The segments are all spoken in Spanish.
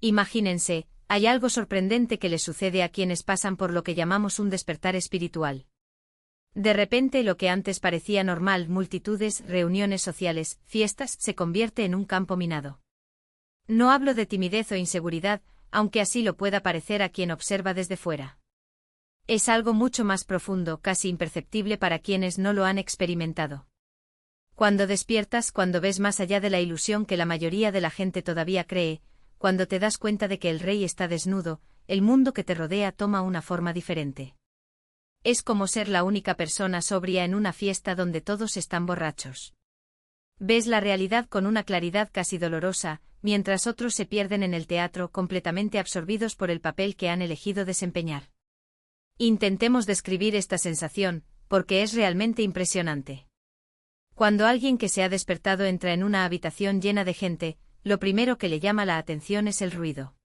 Imagínense, hay algo sorprendente que les sucede a quienes pasan por lo que llamamos un despertar espiritual. De repente lo que antes parecía normal, multitudes, reuniones sociales, fiestas, se convierte en un campo minado. No hablo de timidez o inseguridad, aunque así lo pueda parecer a quien observa desde fuera. Es algo mucho más profundo, casi imperceptible para quienes no lo han experimentado. Cuando despiertas, cuando ves más allá de la ilusión que la mayoría de la gente todavía cree, cuando te das cuenta de que el rey está desnudo, el mundo que te rodea toma una forma diferente. Es como ser la única persona sobria en una fiesta donde todos están borrachos. Ves la realidad con una claridad casi dolorosa, mientras otros se pierden en el teatro completamente absorbidos por el papel que han elegido desempeñar. Intentemos describir esta sensación, porque es realmente impresionante. Cuando alguien que se ha despertado entra en una habitación llena de gente, lo primero que le llama la atención es el ruido.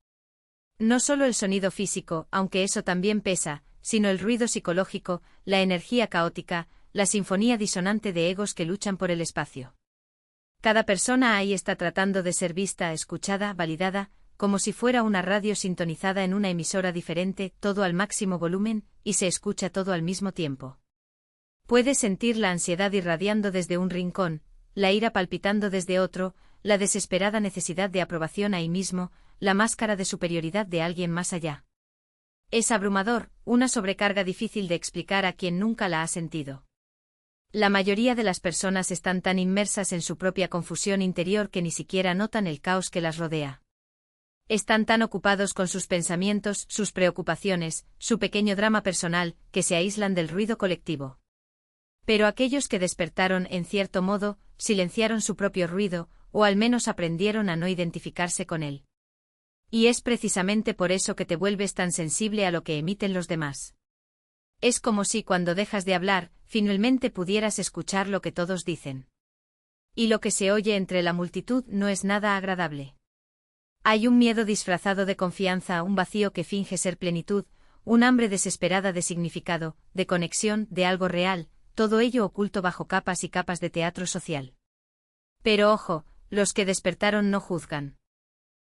No solo el sonido físico, aunque eso también pesa, sino el ruido psicológico, la energía caótica, la sinfonía disonante de egos que luchan por el espacio. Cada persona ahí está tratando de ser vista, escuchada, validada, como si fuera una radio sintonizada en una emisora diferente, todo al máximo volumen, y se escucha todo al mismo tiempo. Puedes sentir la ansiedad irradiando desde un rincón, la ira palpitando desde otro, la desesperada necesidad de aprobación ahí mismo, la máscara de superioridad de alguien más allá. Es abrumador, una sobrecarga difícil de explicar a quien nunca la ha sentido. La mayoría de las personas están tan inmersas en su propia confusión interior que ni siquiera notan el caos que las rodea. Están tan ocupados con sus pensamientos, sus preocupaciones, su pequeño drama personal, que se aíslan del ruido colectivo. Pero aquellos que despertaron, en cierto modo, silenciaron su propio ruido, o al menos aprendieron a no identificarse con él. Y es precisamente por eso que te vuelves tan sensible a lo que emiten los demás. Es como si cuando dejas de hablar, finalmente pudieras escuchar lo que todos dicen. Y lo que se oye entre la multitud no es nada agradable. Hay un miedo disfrazado de confianza, un vacío que finge ser plenitud, un hambre desesperada de significado, de conexión, de algo real, todo ello oculto bajo capas y capas de teatro social. Pero ojo, los que despertaron no juzgan.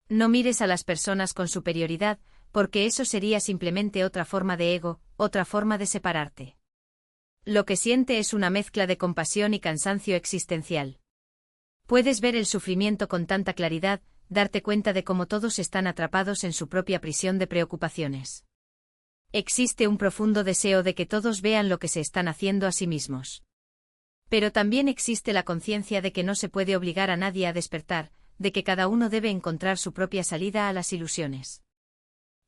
No mires a las personas con superioridad, porque eso sería simplemente otra forma de ego, otra forma de separarte. Lo que siente es una mezcla de compasión y cansancio existencial. Puedes ver el sufrimiento con tanta claridad, darte cuenta de cómo todos están atrapados en su propia prisión de preocupaciones. Existe un profundo deseo de que todos vean lo que se están haciendo a sí mismos. Pero también existe la conciencia de que no se puede obligar a nadie a despertar, de que cada uno debe encontrar su propia salida a las ilusiones.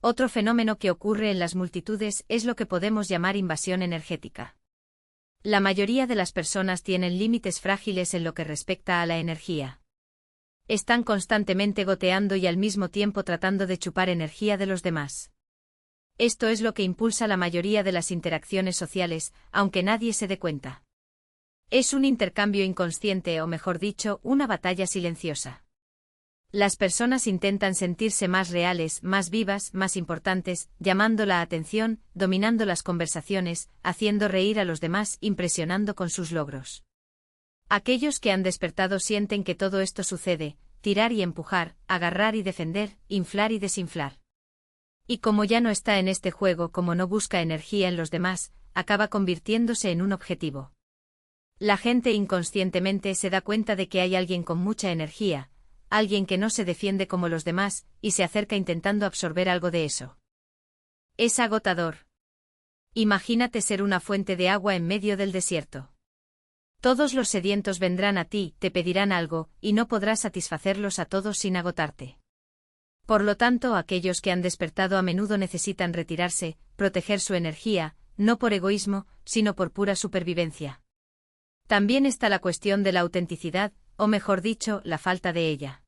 Otro fenómeno que ocurre en las multitudes es lo que podemos llamar invasión energética. La mayoría de las personas tienen límites frágiles en lo que respecta a la energía. Están constantemente goteando y al mismo tiempo tratando de chupar energía de los demás. Esto es lo que impulsa la mayoría de las interacciones sociales, aunque nadie se dé cuenta. Es un intercambio inconsciente o mejor dicho, una batalla silenciosa. Las personas intentan sentirse más reales, más vivas, más importantes, llamando la atención, dominando las conversaciones, haciendo reír a los demás, impresionando con sus logros. Aquellos que han despertado sienten que todo esto sucede, tirar y empujar, agarrar y defender, inflar y desinflar. Y como ya no está en este juego, como no busca energía en los demás, acaba convirtiéndose en un objetivo. La gente inconscientemente se da cuenta de que hay alguien con mucha energía, alguien que no se defiende como los demás, y se acerca intentando absorber algo de eso. Es agotador. Imagínate ser una fuente de agua en medio del desierto. Todos los sedientos vendrán a ti, te pedirán algo, y no podrás satisfacerlos a todos sin agotarte. Por lo tanto, aquellos que han despertado a menudo necesitan retirarse, proteger su energía, no por egoísmo, sino por pura supervivencia. También está la cuestión de la autenticidad, o mejor dicho, la falta de ella.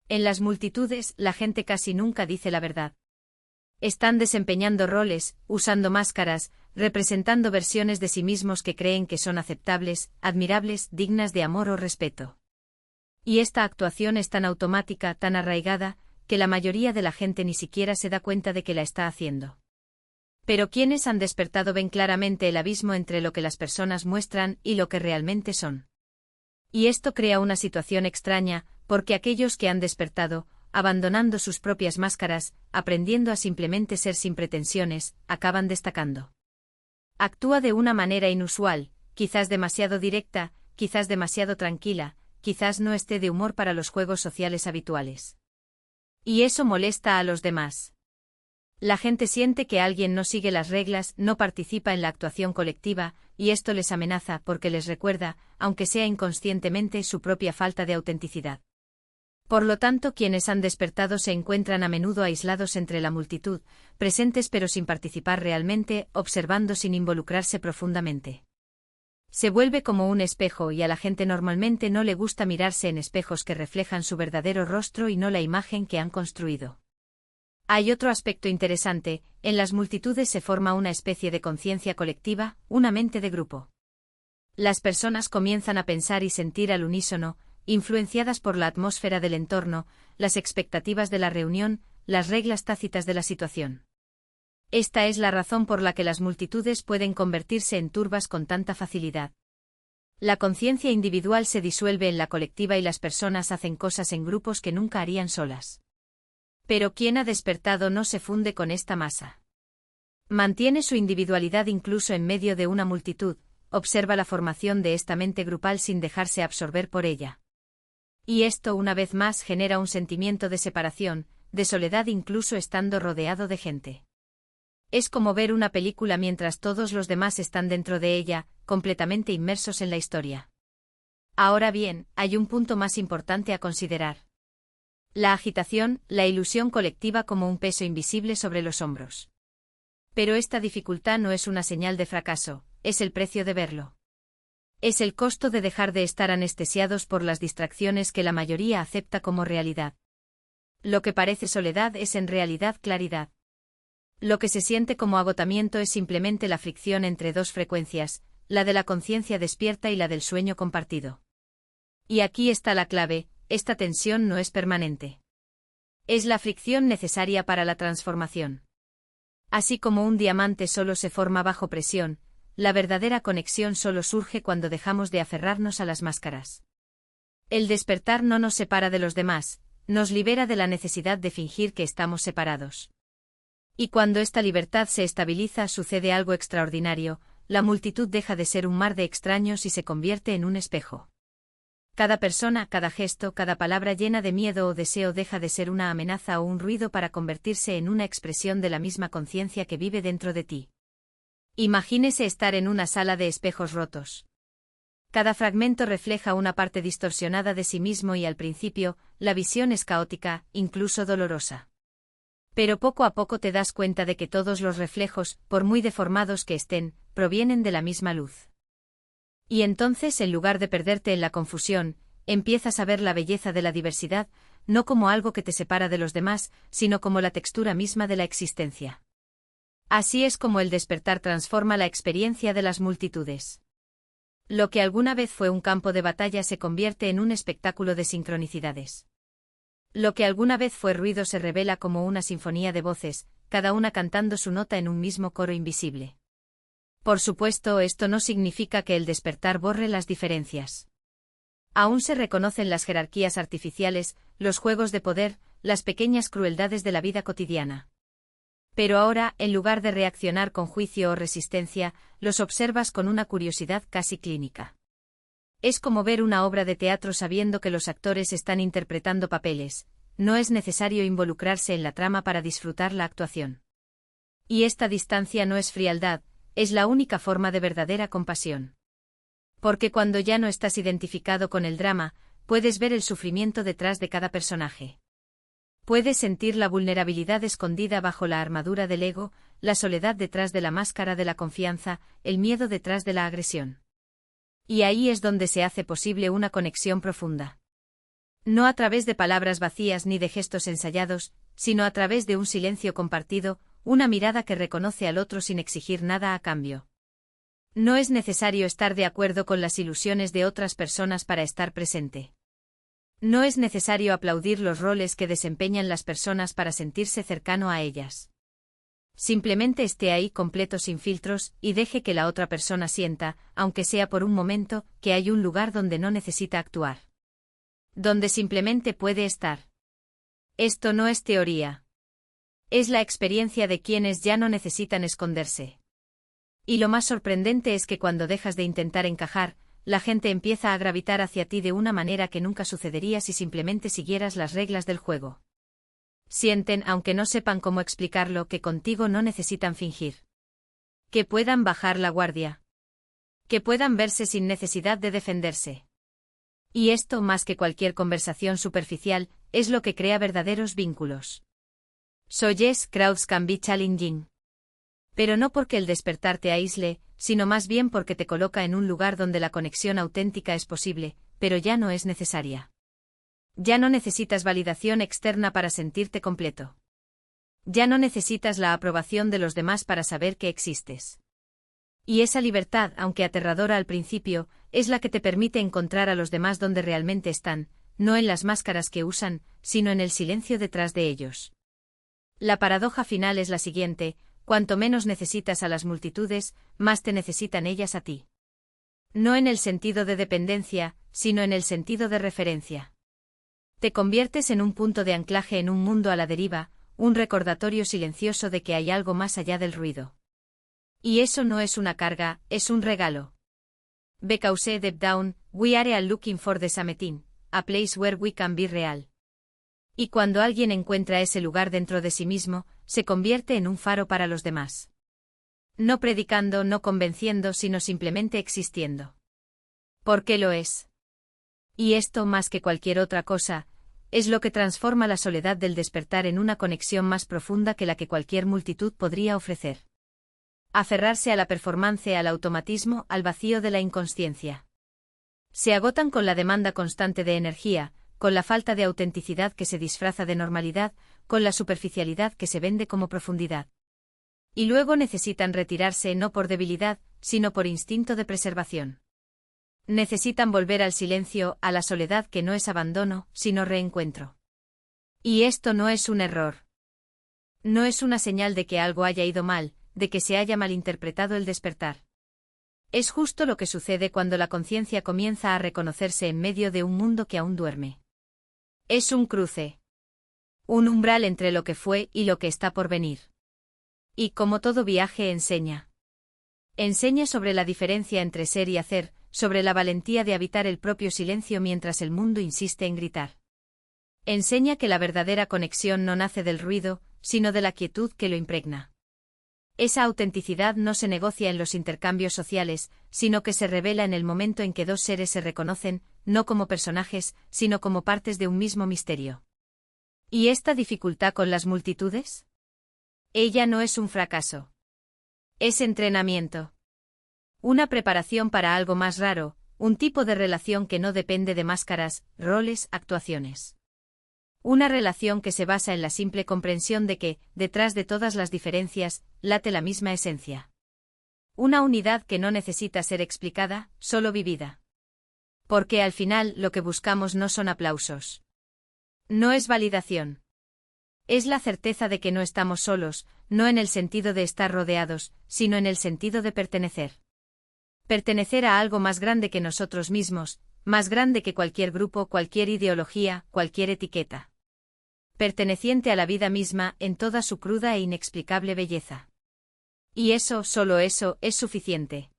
En las multitudes, la gente casi nunca dice la verdad. Están desempeñando roles, usando máscaras, representando versiones de sí mismos que creen que son aceptables, admirables, dignas de amor o respeto. Y esta actuación es tan automática, tan arraigada, que la mayoría de la gente ni siquiera se da cuenta de que la está haciendo. Pero quienes han despertado ven claramente el abismo entre lo que las personas muestran y lo que realmente son. Y esto crea una situación extraña, porque aquellos que han despertado, abandonando sus propias máscaras, aprendiendo a simplemente ser sin pretensiones, acaban destacando. Actúa de una manera inusual, quizás demasiado directa, quizás demasiado tranquila, quizás no esté de humor para los juegos sociales habituales. Y eso molesta a los demás. La gente siente que alguien no sigue las reglas, no participa en la actuación colectiva, y esto les amenaza porque les recuerda, aunque sea inconscientemente, su propia falta de autenticidad. Por lo tanto, quienes han despertado se encuentran a menudo aislados entre la multitud, presentes pero sin participar realmente, observando sin involucrarse profundamente. Se vuelve como un espejo y a la gente normalmente no le gusta mirarse en espejos que reflejan su verdadero rostro y no la imagen que han construido. Hay otro aspecto interesante, en las multitudes se forma una especie de conciencia colectiva, una mente de grupo. Las personas comienzan a pensar y sentir al unísono, influenciadas por la atmósfera del entorno, las expectativas de la reunión, las reglas tácitas de la situación. Esta es la razón por la que las multitudes pueden convertirse en turbas con tanta facilidad. La conciencia individual se disuelve en la colectiva y las personas hacen cosas en grupos que nunca harían solas. Pero quien ha despertado no se funde con esta masa. Mantiene su individualidad incluso en medio de una multitud, observa la formación de esta mente grupal sin dejarse absorber por ella. Y esto una vez más genera un sentimiento de separación, de soledad incluso estando rodeado de gente. Es como ver una película mientras todos los demás están dentro de ella, completamente inmersos en la historia. Ahora bien, hay un punto más importante a considerar. La agitación, la ilusión colectiva como un peso invisible sobre los hombros. Pero esta dificultad no es una señal de fracaso, es el precio de verlo. Es el costo de dejar de estar anestesiados por las distracciones que la mayoría acepta como realidad. Lo que parece soledad es en realidad claridad. Lo que se siente como agotamiento es simplemente la fricción entre dos frecuencias, la de la conciencia despierta y la del sueño compartido. Y aquí está la clave, esta tensión no es permanente. Es la fricción necesaria para la transformación. Así como un diamante solo se forma bajo presión, la verdadera conexión solo surge cuando dejamos de aferrarnos a las máscaras. El despertar no nos separa de los demás, nos libera de la necesidad de fingir que estamos separados. Y cuando esta libertad se estabiliza sucede algo extraordinario, la multitud deja de ser un mar de extraños y se convierte en un espejo. Cada persona, cada gesto, cada palabra llena de miedo o deseo deja de ser una amenaza o un ruido para convertirse en una expresión de la misma conciencia que vive dentro de ti. Imagínese estar en una sala de espejos rotos. Cada fragmento refleja una parte distorsionada de sí mismo y al principio, la visión es caótica, incluso dolorosa. Pero poco a poco te das cuenta de que todos los reflejos, por muy deformados que estén, provienen de la misma luz. Y entonces, en lugar de perderte en la confusión, empiezas a ver la belleza de la diversidad, no como algo que te separa de los demás, sino como la textura misma de la existencia. Así es como el despertar transforma la experiencia de las multitudes. Lo que alguna vez fue un campo de batalla se convierte en un espectáculo de sincronicidades. Lo que alguna vez fue ruido se revela como una sinfonía de voces, cada una cantando su nota en un mismo coro invisible. Por supuesto, esto no significa que el despertar borre las diferencias. Aún se reconocen las jerarquías artificiales, los juegos de poder, las pequeñas crueldades de la vida cotidiana. Pero ahora, en lugar de reaccionar con juicio o resistencia, los observas con una curiosidad casi clínica. Es como ver una obra de teatro sabiendo que los actores están interpretando papeles, no es necesario involucrarse en la trama para disfrutar la actuación. Y esta distancia no es frialdad, es la única forma de verdadera compasión. Porque cuando ya no estás identificado con el drama, puedes ver el sufrimiento detrás de cada personaje. Puedes sentir la vulnerabilidad escondida bajo la armadura del ego, la soledad detrás de la máscara de la confianza, el miedo detrás de la agresión. Y ahí es donde se hace posible una conexión profunda. No a través de palabras vacías ni de gestos ensayados, sino a través de un silencio compartido, una mirada que reconoce al otro sin exigir nada a cambio. No es necesario estar de acuerdo con las ilusiones de otras personas para estar presente. No es necesario aplaudir los roles que desempeñan las personas para sentirse cercano a ellas. Simplemente esté ahí completo sin filtros y deje que la otra persona sienta, aunque sea por un momento, que hay un lugar donde no necesita actuar. Donde simplemente puede estar. Esto no es teoría. Es la experiencia de quienes ya no necesitan esconderse. Y lo más sorprendente es que cuando dejas de intentar encajar, la gente empieza a gravitar hacia ti de una manera que nunca sucedería si simplemente siguieras las reglas del juego. Sienten, aunque no sepan cómo explicarlo, que contigo no necesitan fingir. Que puedan bajar la guardia. Que puedan verse sin necesidad de defenderse. Y esto, más que cualquier conversación superficial, es lo que crea verdaderos vínculos. So yes, crowds can be challenging. Pero no porque el despertar te aísle, sino más bien porque te coloca en un lugar donde la conexión auténtica es posible, pero ya no es necesaria. Ya no necesitas validación externa para sentirte completo. Ya no necesitas la aprobación de los demás para saber que existes. Y esa libertad, aunque aterradora al principio, es la que te permite encontrar a los demás donde realmente están, no en las máscaras que usan, sino en el silencio detrás de ellos. La paradoja final es la siguiente: cuanto menos necesitas a las multitudes, más te necesitan ellas a ti. No en el sentido de dependencia, sino en el sentido de referencia. Te conviertes en un punto de anclaje en un mundo a la deriva, un recordatorio silencioso de que hay algo más allá del ruido. Y eso no es una carga, es un regalo. Because deep down, we are all looking for the same thing, a place where we can be real. Y cuando alguien encuentra ese lugar dentro de sí mismo, se convierte en un faro para los demás. No predicando, no convenciendo, sino simplemente existiendo. ¿Por qué lo es? Y esto, más que cualquier otra cosa, es lo que transforma la soledad del despertar en una conexión más profunda que la que cualquier multitud podría ofrecer. Aferrarse a la performance, al automatismo, al vacío de la inconsciencia. Se agotan con la demanda constante de energía, con la falta de autenticidad que se disfraza de normalidad, con la superficialidad que se vende como profundidad. Y luego necesitan retirarse no por debilidad, sino por instinto de preservación. Necesitan volver al silencio, a la soledad que no es abandono, sino reencuentro. Y esto no es un error. No es una señal de que algo haya ido mal, de que se haya malinterpretado el despertar. Es justo lo que sucede cuando la conciencia comienza a reconocerse en medio de un mundo que aún duerme. Es un cruce. Un umbral entre lo que fue y lo que está por venir. Y como todo viaje enseña. Enseña sobre la diferencia entre ser y hacer, sobre la valentía de habitar el propio silencio mientras el mundo insiste en gritar. Enseña que la verdadera conexión no nace del ruido, sino de la quietud que lo impregna. Esa autenticidad no se negocia en los intercambios sociales, sino que se revela en el momento en que dos seres se reconocen, no como personajes, sino como partes de un mismo misterio. ¿Y esta dificultad con las multitudes? Ella no es un fracaso. Es entrenamiento. Una preparación para algo más raro, un tipo de relación que no depende de máscaras, roles, actuaciones. Una relación que se basa en la simple comprensión de que, detrás de todas las diferencias, late la misma esencia. Una unidad que no necesita ser explicada, solo vivida. Porque al final lo que buscamos no son aplausos. No es validación. Es la certeza de que no estamos solos, no en el sentido de estar rodeados, sino en el sentido de pertenecer. Pertenecer a algo más grande que nosotros mismos, más grande que cualquier grupo, cualquier ideología, cualquier etiqueta. Perteneciente a la vida misma en toda su cruda e inexplicable belleza. Y eso, solo eso, es suficiente.